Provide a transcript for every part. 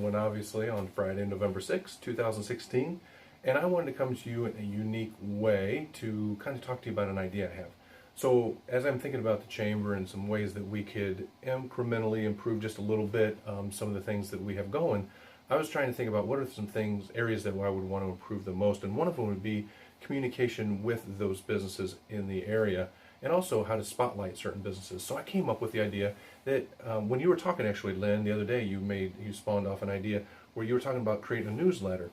one obviously on Friday, November 6th, 2016, and I wanted to come to you in a unique way to kind of talk to you about an idea I have. So as I'm thinking about the chamber and some ways that we could incrementally improve just a little bit some of the things that we have going, I was trying to think about what are some things, areas that I would want to improve the most, and one of them would be communication with those businesses in the area, and also how to spotlight certain businesses. So I came up with the idea that when you were talking, actually, Lynn, the other day, you spawned off an idea where you were talking about creating a newsletter.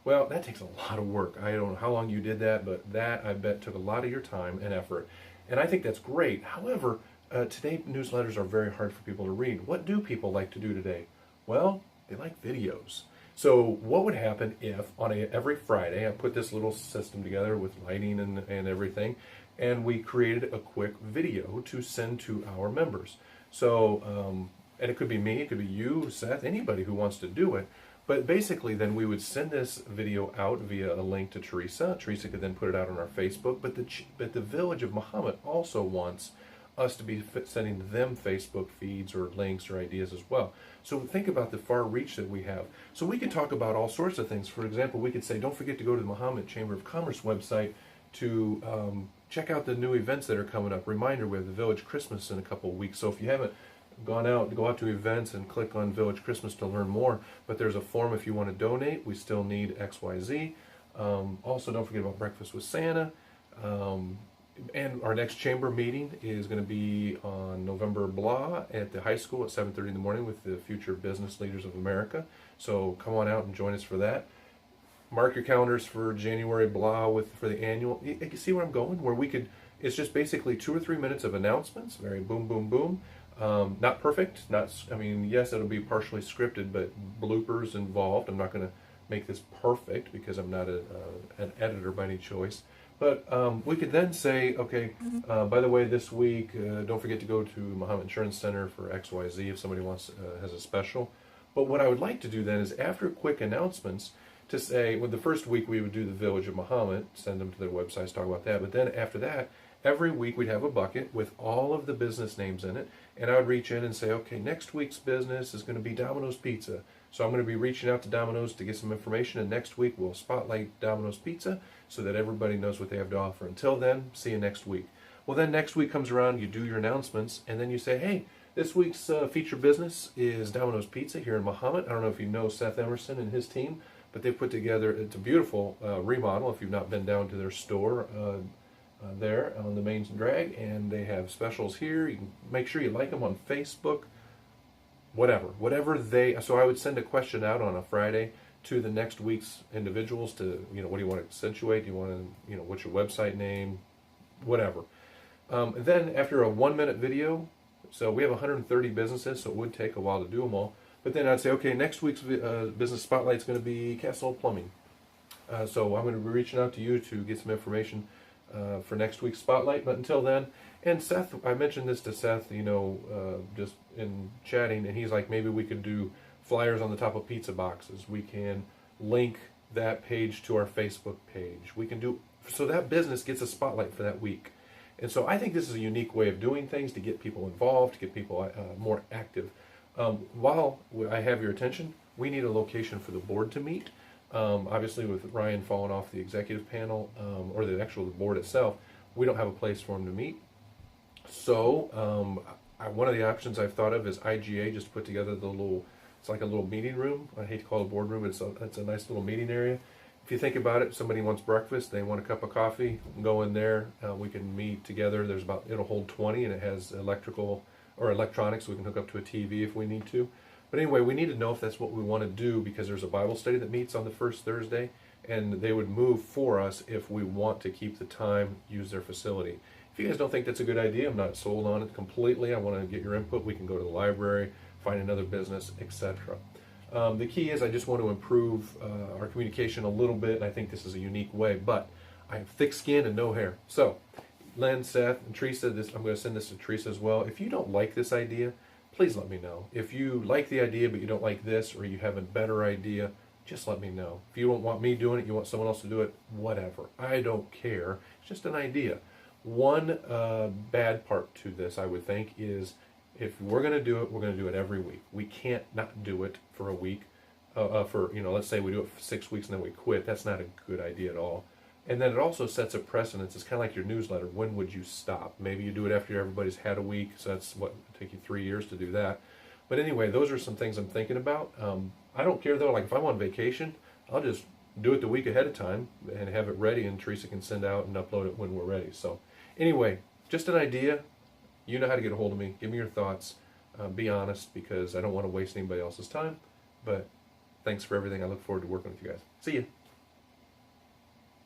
Well, that takes a lot of work. I don't know how long you did that, but that, I bet, took a lot of your time and effort. And I think that's great. However, today newsletters are very hard for people to read. What do people like to do today? Well, they like videos. So what would happen if on every Friday I put this little system together with lighting and everything, and we created a quick video to send to our members. So, and it could be me, it could be you, Seth, anybody who wants to do it. But basically then we would send this video out via a link to Teresa. Teresa could then put it out on our Facebook, but the Village of Mahomet also wants us to be sending them Facebook feeds or links or ideas as well. So think about the far reach that we have. So we could talk about all sorts of things. For example, we could say, don't forget to go to the Mahomet Chamber of Commerce website to check out the new events that are coming up. Reminder, we have the Village Christmas in a couple of weeks. So if you haven't gone out, go out to events and click on Village Christmas to learn more. But there's a form if you want to donate. We still need XYZ. Also, don't forget about Breakfast with Santa. And our next chamber meeting is going to be on November blah at the high school at 7:30 in the morning with the future business leaders of America. So come on out and join us for that. Mark your calendars for January blah for the annual. You see where I'm going? Where we could, it's just basically 2 or 3 minutes of announcements. Very boom, boom, boom. Not perfect. I mean, yes, it'll be partially scripted, but bloopers involved. I'm not going to make this perfect because I'm not an editor by any choice. But we could then say, okay, by the way, this week, don't forget to go to Mahomet Insurance Center for XYZ if somebody has a special. But what I would like to do then is after quick announcements to say, well, the first week we would do the Village of Mahomet, send them to their websites, talk about that. But then after that, every week we'd have a bucket with all of the business names in it. And I would reach in and say, okay, next week's business is going to be Domino's Pizza. So I'm going to be reaching out to Domino's to get some information. And next week we'll spotlight Domino's Pizza so that everybody knows what they have to offer. Until then, see you next week. Well, then next week comes around, you do your announcements, and then you say, hey, this week's feature business is Domino's Pizza here in Mahomet. I don't know if you know Seth Emerson and his team, but they put together, it's a beautiful remodel if you've not been down to their store there on the main drag, and they have specials here. You can make sure you like them on Facebook, whatever they, so I would send a question out on a Friday to the next week's individuals to, what do you want to accentuate? Do you want to, what's your website name? Whatever. Then after a 1-minute video, so we have 130 businesses, so it would take a while to do them all. But then I'd say, okay, next week's business spotlight is going to be Castle Plumbing. So I'm going to be reaching out to you to get some information for next week's spotlight. But until then, and Seth, I mentioned this to Seth, just in chatting, and he's like, maybe we could do flyers on the top of pizza boxes. We can link that page to our Facebook page. We can do, so that business gets a spotlight for that week. And so I think this is a unique way of doing things to get people involved, to get people more active. While I have your attention, we need a location for the board to meet. Obviously, with Ryan falling off the executive panel, or the board itself, we don't have a place for him to meet. So one of the options I've thought of is IGA just put together it's like a little meeting room. I hate to call it a boardroom, but it's a nice little meeting area. If you think about it, somebody wants breakfast, they want a cup of coffee, go in there, we can meet together. It'll hold 20, and it has electrical or electronics, so we can hook up to a TV if we need to. But anyway, we need to know if that's what we want to do, because there's a Bible study that meets on the first Thursday, and they would move for us if we want to keep the time, use their facility. If you guys don't think that's a good idea, I'm not sold on it completely. I want to get your input. We can go to the library, find another business, etc. The key is I just want to improve our communication a little bit, and I think this is a unique way, but I have thick skin and no hair. So, Len, Seth, and Teresa, I'm going to send this to Teresa as well. If you don't like this idea, please let me know. If you like the idea but you don't like this, or you have a better idea, just let me know. If you don't want me doing it, you want someone else to do it, whatever. I don't care. It's just an idea. One bad part to this, I would think, is if we're going to do it, we're going to do it every week. We can't not do it for a week. for, let's say we do it for 6 weeks and then we quit. That's not a good idea at all. And then it also sets a precedence. It's kind of like your newsletter. When would you stop? Maybe you do it after everybody's had a week, so that's what it'll take you 3 years to do that. But anyway, those are some things I'm thinking about. I don't care though. Like if I'm on vacation, I'll just do it the week ahead of time and have it ready, and Teresa can send out and upload it when we're ready. So anyway, just an idea. You know how to get a hold of me. Give me your thoughts. Be honest, because I don't want to waste anybody else's time. But thanks for everything. I look forward to working with you guys. See ya.